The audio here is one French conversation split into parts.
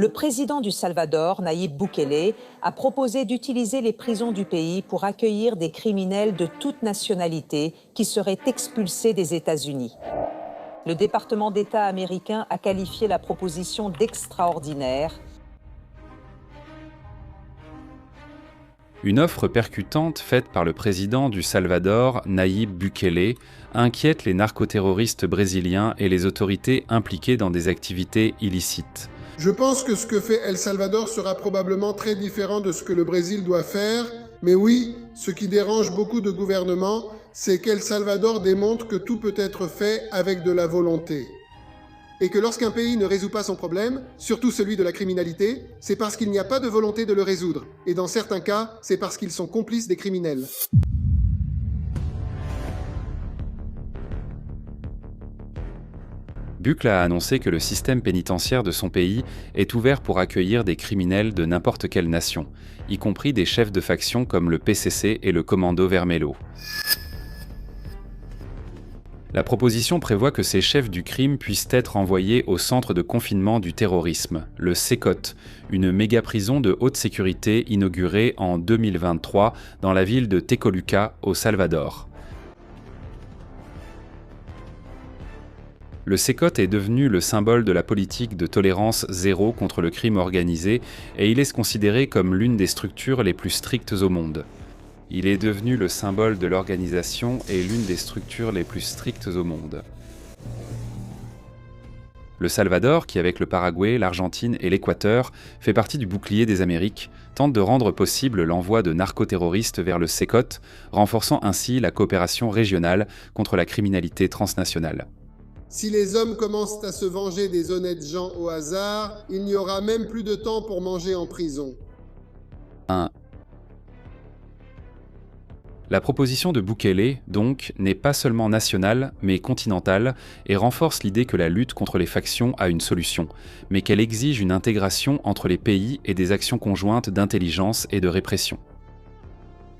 le président du Salvador, Nayib Bukele, a proposé d'utiliser les prisons du pays pour accueillir des criminels de toute nationalité qui seraient expulsés des États-Unis. Le département d'État américain a qualifié la proposition d'extraordinaire. Une offre percutante faite par le président du Salvador, Nayib Bukele, inquiète les narcoterroristes brésiliens et les autorités impliquées dans des activités illicites. Je pense que ce que fait El Salvador sera probablement très différent de ce que le Brésil doit faire, mais oui, ce qui dérange beaucoup de gouvernements, c'est qu'El Salvador démontre que tout peut être fait avec de la volonté. Et que lorsqu'un pays ne résout pas son problème, surtout celui de la criminalité, c'est parce qu'il n'y a pas de volonté de le résoudre. Et dans certains cas, c'est parce qu'ils sont complices des criminels. Bukele a annoncé que le système pénitentiaire de son pays est ouvert pour accueillir des criminels de n'importe quelle nation, y compris des chefs de faction comme le PCC et le Commando Vermelho. La proposition prévoit que ces chefs du crime puissent être envoyés au centre de confinement du terrorisme, le CECOT, une méga-prison de haute sécurité inaugurée en 2023 dans la ville de Tecoluca, au Salvador. Le CECOT est devenu le symbole de la politique de tolérance zéro contre le crime organisé et il est considéré comme l'une des structures les plus strictes au monde. Il est devenu le symbole de l'organisation et l'une des structures les plus strictes au monde. Le Salvador, qui avec le Paraguay, l'Argentine et l'Équateur fait partie du bouclier des Amériques, tente de rendre possible l'envoi de narcoterroristes vers le CECOT, renforçant ainsi la coopération régionale contre la criminalité transnationale. Si les hommes commencent à se venger des honnêtes gens au hasard, il n'y aura même plus de temps pour manger en prison. 1. La proposition de Bukele, donc, n'est pas seulement nationale, mais continentale, et renforce l'idée que la lutte contre les factions a une solution, mais qu'elle exige une intégration entre les pays et des actions conjointes d'intelligence et de répression.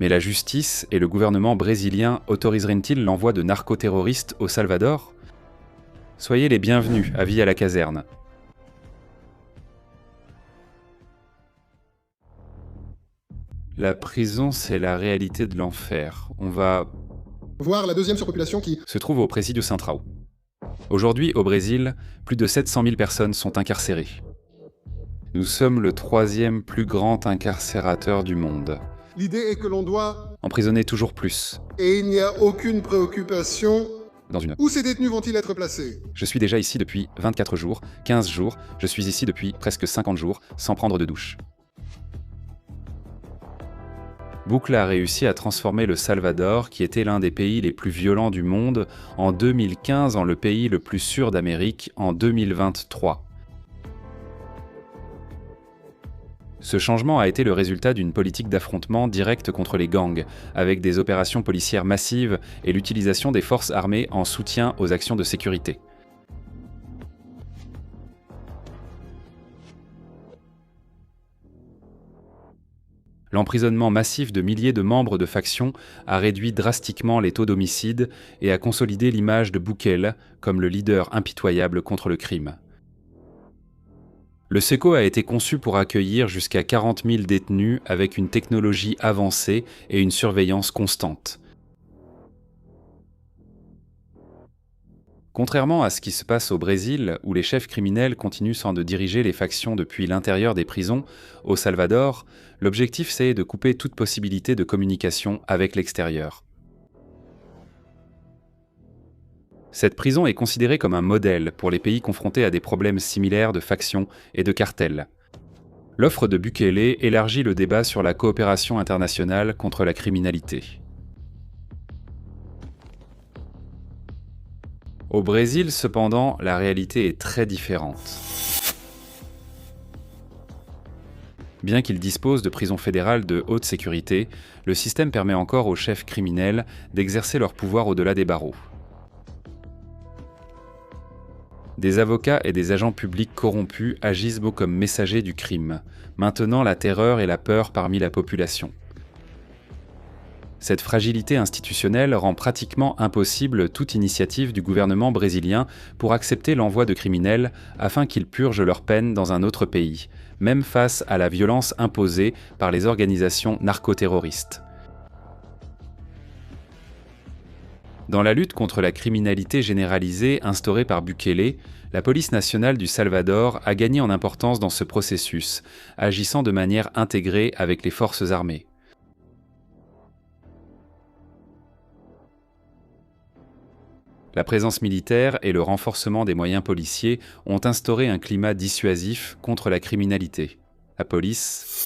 Mais la justice et le gouvernement brésilien autoriseraient-ils l'envoi de narcoterroristes au Salvador ? Soyez les bienvenus à Vie à la caserne. La prison, c'est la réalité de l'enfer. On va voir la deuxième surpopulation qui se trouve au Presídio Central. Aujourd'hui, au Brésil, plus de 700 000 personnes sont incarcérées. Nous sommes le 3e plus grand incarcérateur du monde. L'idée est que l'on doit emprisonner toujours plus. Et il n'y a aucune préoccupation. Dans une... Où ces détenus vont-ils être placés ? Je suis déjà ici depuis 24 jours, 15 jours, je suis ici depuis presque 50 jours, sans prendre de douche. Bukele a réussi à transformer le Salvador, qui était l'un des pays les plus violents du monde, en 2015 en le pays le plus sûr d'Amérique en 2023. Ce changement a été le résultat d'une politique d'affrontement direct contre les gangs, avec des opérations policières massives et l'utilisation des forces armées en soutien aux actions de sécurité. L'emprisonnement massif de milliers de membres de factions a réduit drastiquement les taux d'homicide et a consolidé l'image de Bukele comme le leader impitoyable contre le crime. Le CECO a été conçu pour accueillir jusqu'à 40 000 détenus avec une technologie avancée et une surveillance constante. Contrairement à ce qui se passe au Brésil, où les chefs criminels continuent sans de diriger les factions depuis l'intérieur des prisons, au Salvador, l'objectif c'est de couper toute possibilité de communication avec l'extérieur. Cette prison est considérée comme un modèle pour les pays confrontés à des problèmes similaires de factions et de cartels. L'offre de Bukele élargit le débat sur la coopération internationale contre la criminalité. Au Brésil, cependant, la réalité est très différente. Bien qu'il dispose de prisons fédérales de haute sécurité, le système permet encore aux chefs criminels d'exercer leur pouvoir au-delà des barreaux. Des avocats et des agents publics corrompus agissent comme messagers du crime, maintenant la terreur et la peur parmi la population. Cette fragilité institutionnelle rend pratiquement impossible toute initiative du gouvernement brésilien pour accepter l'envoi de criminels afin qu'ils purgent leur peine dans un autre pays, même face à la violence imposée par les organisations narcoterroristes. Dans la lutte contre la criminalité généralisée instaurée par Bukele, la police nationale du Salvador a gagné en importance dans ce processus, agissant de manière intégrée avec les forces armées. La présence militaire et le renforcement des moyens policiers ont instauré un climat dissuasif contre la criminalité. La police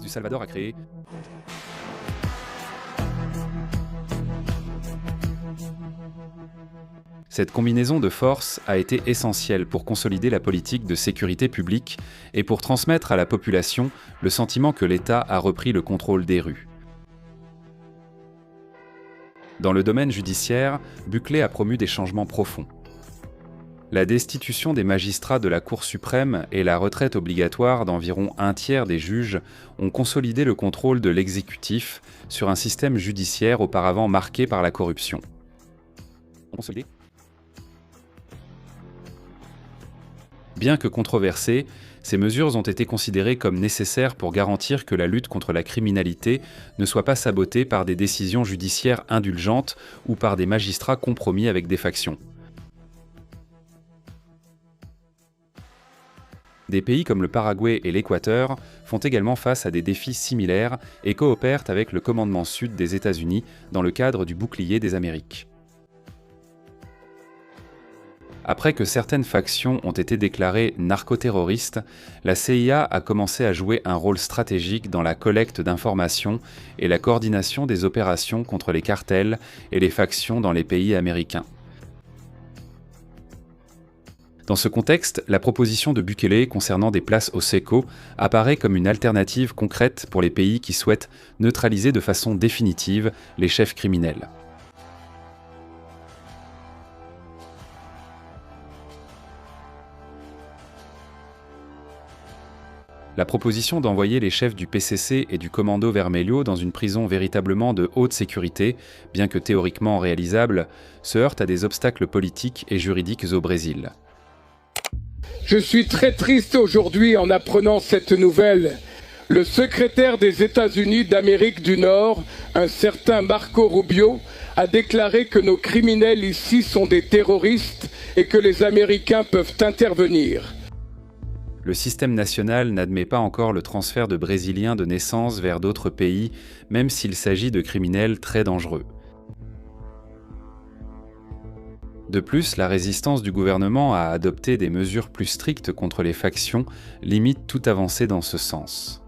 du Salvador a créé Cette combinaison de forces a été essentielle pour consolider la politique de sécurité publique et pour transmettre à la population le sentiment que l'État a repris le contrôle des rues. Dans le domaine judiciaire, Bukele a promu des changements profonds. La destitution des magistrats de la Cour suprême et la retraite obligatoire d'environ un tiers des juges ont consolidé le contrôle de l'exécutif sur un système judiciaire auparavant marqué par la corruption. Bien que controversées, ces mesures ont été considérées comme nécessaires pour garantir que la lutte contre la criminalité ne soit pas sabotée par des décisions judiciaires indulgentes ou par des magistrats compromis avec des factions. Des pays comme le Paraguay et l'Équateur font également face à des défis similaires et coopèrent avec le commandement sud des États-Unis dans le cadre du bouclier des Amériques. Après que certaines factions ont été déclarées narcoterroristes, la CIA a commencé à jouer un rôle stratégique dans la collecte d'informations et la coordination des opérations contre les cartels et les factions dans les pays américains. Dans ce contexte, la proposition de Bukele concernant des places au SECO apparaît comme une alternative concrète pour les pays qui souhaitent neutraliser de façon définitive les chefs criminels. La proposition d'envoyer les chefs du PCC et du Commando Vermelho dans une prison véritablement de haute sécurité, bien que théoriquement réalisable, se heurte à des obstacles politiques et juridiques au Brésil. Je suis très triste aujourd'hui en apprenant cette nouvelle. Le secrétaire des États-Unis d'Amérique du Nord, un certain Marco Rubio, a déclaré que nos criminels ici sont des terroristes et que les Américains peuvent intervenir. Le système national n'admet pas encore le transfert de Brésiliens de naissance vers d'autres pays, même s'il s'agit de criminels très dangereux. De plus, la résistance du gouvernement à adopter des mesures plus strictes contre les factions limite toute avancée dans ce sens.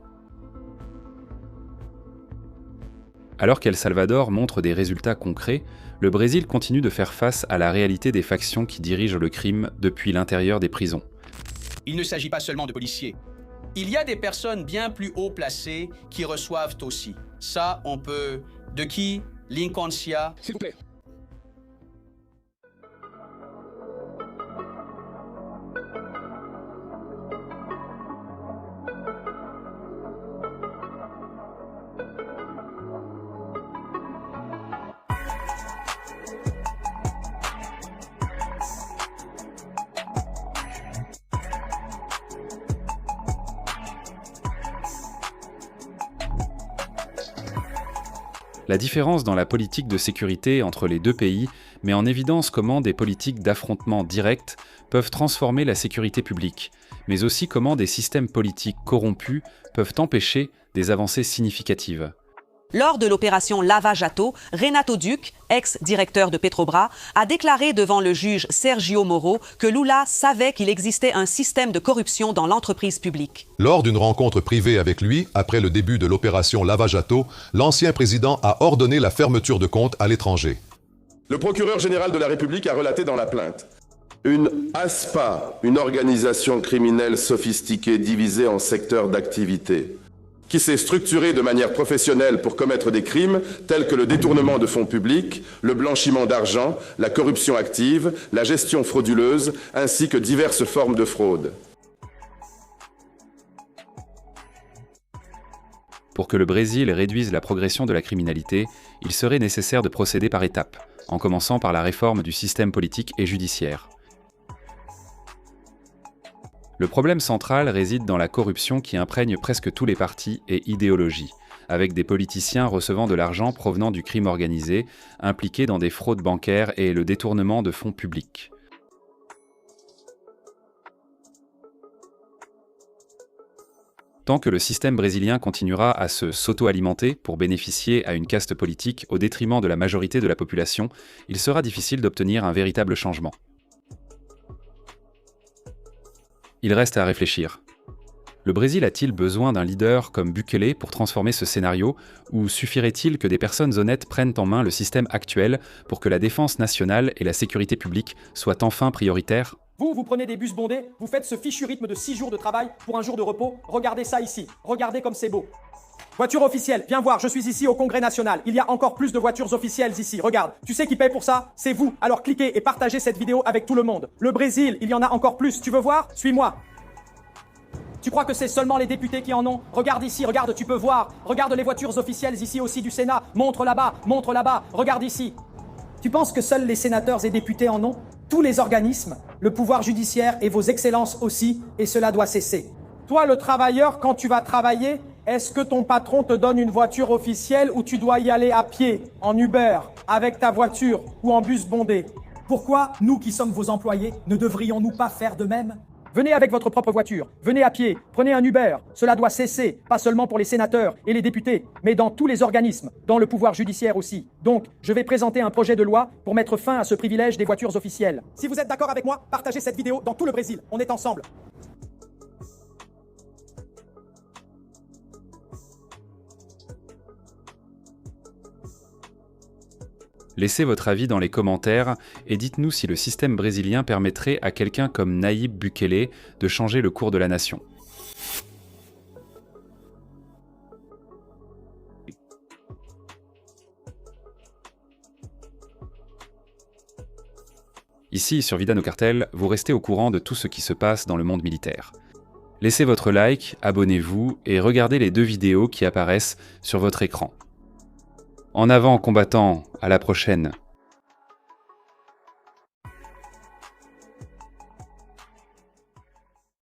Alors qu'El Salvador montre des résultats concrets, le Brésil continue de faire face à la réalité des factions qui dirigent le crime depuis l'intérieur des prisons. Il ne s'agit pas seulement de policiers. Il y a des personnes bien plus haut placées qui reçoivent aussi. Ça, on peut... De qui? L'inconscient. S'il vous plaît. La différence dans la politique de sécurité entre les deux pays met en évidence comment des politiques d'affrontement direct peuvent transformer la sécurité publique, mais aussi comment des systèmes politiques corrompus peuvent empêcher des avancées significatives. Lors de l'opération Lava Jato, Renato Duque, ex-directeur de Petrobras, a déclaré devant le juge Sergio Moro que Lula savait qu'il existait un système de corruption dans l'entreprise publique. Lors d'une rencontre privée avec lui, après le début de l'opération Lava Jato, l'ancien président a ordonné la fermeture de comptes à l'étranger. Le procureur général de la République a relaté dans la plainte: une ASPA, une organisation criminelle sophistiquée divisée en secteurs d'activité, qui s'est structuré de manière professionnelle pour commettre des crimes tels que le détournement de fonds publics, le blanchiment d'argent, la corruption active, la gestion frauduleuse, ainsi que diverses formes de fraude. Pour que le Brésil réduise la progression de la criminalité, il serait nécessaire de procéder par étapes, en commençant par la réforme du système politique et judiciaire. Le problème central réside dans la corruption qui imprègne presque tous les partis et idéologies, avec des politiciens recevant de l'argent provenant du crime organisé, impliqués dans des fraudes bancaires et le détournement de fonds publics. Tant que le système brésilien continuera à s'auto-alimenter pour bénéficier à une caste politique au détriment de la majorité de la population, il sera difficile d'obtenir un véritable changement. Il reste à réfléchir. Le Brésil a-t-il besoin d'un leader comme Bukele pour transformer ce scénario, ou suffirait-il que des personnes honnêtes prennent en main le système actuel pour que la défense nationale et la sécurité publique soient enfin prioritaires ? Vous prenez des bus bondés, vous faites ce fichu rythme de 6 jours de travail pour un jour de repos. Regardez ça ici, regardez comme c'est beau. Voiture officielle, viens voir, je suis ici au Congrès national. Il y a encore plus de voitures officielles ici, regarde. Tu sais qui paye pour ça? C'est vous. Alors cliquez et partagez cette vidéo avec tout le monde. Le Brésil, il y en a encore plus, tu veux voir? Suis-moi. Tu crois que c'est seulement les députés qui en ont? Regarde ici, regarde, tu peux voir. Regarde les voitures officielles ici aussi du Sénat. Montre là-bas, regarde ici. Tu penses que seuls les sénateurs et députés en ont? Tous les organismes, le pouvoir judiciaire et vos excellences aussi, et cela doit cesser. Toi, le travailleur, quand tu vas travailler, est-ce que ton patron te donne une voiture officielle ou tu dois y aller à pied, en Uber, avec ta voiture ou en bus bondé? Pourquoi, nous qui sommes vos employés, ne devrions-nous pas faire de même? Venez avec votre propre voiture, venez à pied, prenez un Uber. Cela doit cesser, pas seulement pour les sénateurs et les députés, mais dans tous les organismes, dans le pouvoir judiciaire aussi. Donc, je vais présenter un projet de loi pour mettre fin à ce privilège des voitures officielles. Si vous êtes d'accord avec moi, partagez cette vidéo dans tout le Brésil. On est ensemble. Laissez votre avis dans les commentaires et dites-nous si le système brésilien permettrait à quelqu'un comme Nayib Bukele de changer le cours de la nation. Ici, sur Vida no Cartel, vous restez au courant de tout ce qui se passe dans le monde militaire. Laissez votre like, abonnez-vous et regardez les 2 vidéos qui apparaissent sur votre écran. En avant, combattants, à la prochaine.